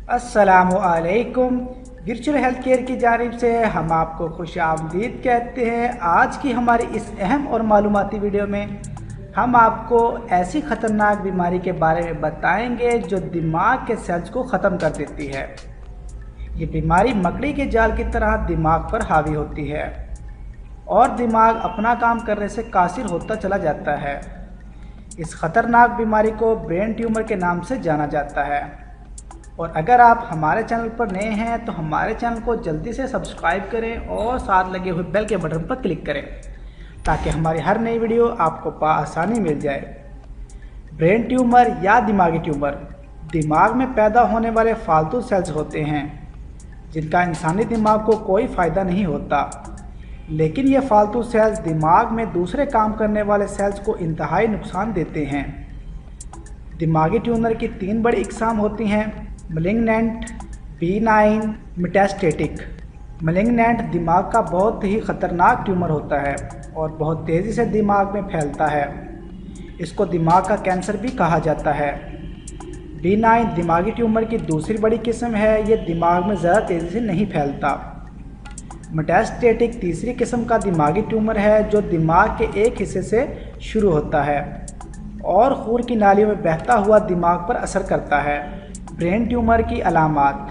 अस्सलामुअलैकुम। Virtual health care की जानिब से हम आपको खुश आमदीद कहते हैं। आज की हमारी इस अहम और मालूमाती वीडियो में हम आपको ऐसी ख़तरनाक बीमारी के बारे में बताएंगे जो दिमाग के सेल्स को ख़त्म कर देती है। ये बीमारी मकड़ी के जाल की तरह दिमाग पर हावी होती है और दिमाग अपना काम करने से कासिर होता चला जाता है। इस ख़तरनाक बीमारी को ब्रेन ट्यूमर के नाम से जाना जाता है। और अगर आप हमारे चैनल पर नए हैं तो हमारे चैनल को जल्दी से सब्सक्राइब करें और साथ लगे हुए बेल के बटन पर क्लिक करें ताकि हमारी हर नई वीडियो आपको आसानी मिल जाए। ब्रेन ट्यूमर या दिमागी ट्यूमर दिमाग में पैदा होने वाले फालतू सेल्स होते हैं जिनका इंसानी दिमाग को कोई फ़ायदा नहीं होता, लेकिन ये फालतू सेल्स दिमाग में दूसरे काम करने वाले सेल्स को इंतहाई नुकसान देते हैं। दिमागी ट्यूमर की 3 बड़ी इकसाम होती हैं: मलिग्नेंट, बीनाइन, मेटास्टेटिक। मलिग्नेंट दिमाग का बहुत ही ख़तरनाक ट्यूमर होता है और बहुत तेज़ी से दिमाग में फैलता है। इसको दिमाग का कैंसर भी कहा जाता है। बीनाइन दिमागी ट्यूमर की दूसरी बड़ी किस्म है, ये दिमाग में ज़्यादा तेज़ी से नहीं फैलता। मेटास्टेटिक तीसरी किस्म का दिमागी ट्यूमर है जो दिमाग के एक हिस्से से शुरू होता है और खून की नालियों में बहता हुआ दिमाग पर असर करता है। ब्रेन ट्यूमर की अलामात: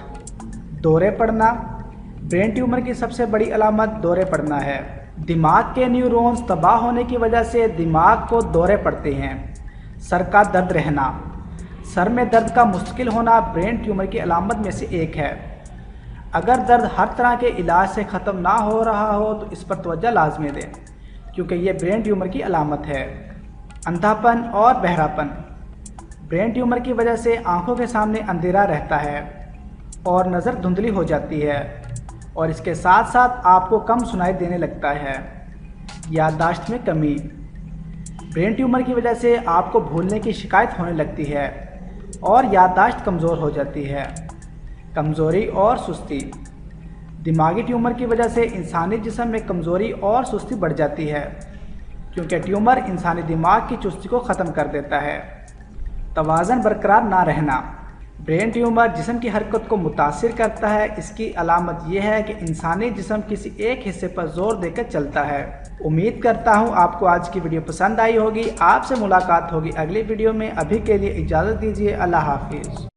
दौरे पड़ना। ब्रेन ट्यूमर की सबसे बड़ी अलामत दौरे पड़ना है। दिमाग के न्यूरॉन्स तबाह होने की वजह से दिमाग को दौरे पड़ते हैं। सर का दर्द रहना। सर में दर्द का मुश्किल होना ब्रेन ट्यूमर की अलामत में से एक है। अगर दर्द हर तरह के इलाज से ख़त्म ना हो रहा हो तो इस पर तवज्जो लाजमी दें क्योंकि ये ब्रेन ट्यूमर की अलामत है। अंधापन और बहरापन। ब्रेन ट्यूमर की वजह से आंखों के सामने अंधेरा रहता है और नज़र धुंधली हो जाती है और इसके साथ साथ आपको कम सुनाई देने लगता है। याददाश्त में कमी। ब्रेन ट्यूमर की वजह से आपको भूलने की शिकायत होने लगती है और याददाश्त कमज़ोर हो जाती है। कमज़ोरी और सुस्ती। दिमागी ट्यूमर की वजह से इंसानी जिस्म में कमज़ोरी और सुस्ती बढ़ जाती है क्योंकि ट्यूमर इंसानी दिमाग की चुस्ती को ख़त्म कर देता है। तवाज़न बरकरार ना रहना। ब्रेन ट्यूमर जिस्म की हरकत को मुतासिर करता है। इसकी अलामत यह है कि इंसानी जिस्म किसी एक हिस्से पर ज़ोर देकर चलता है। उम्मीद करता हूँ आपको आज की वीडियो पसंद आई होगी। आपसे मुलाकात होगी अगली वीडियो में। अभी के लिए इजाज़त दीजिए। अल्लाह हाफिज़।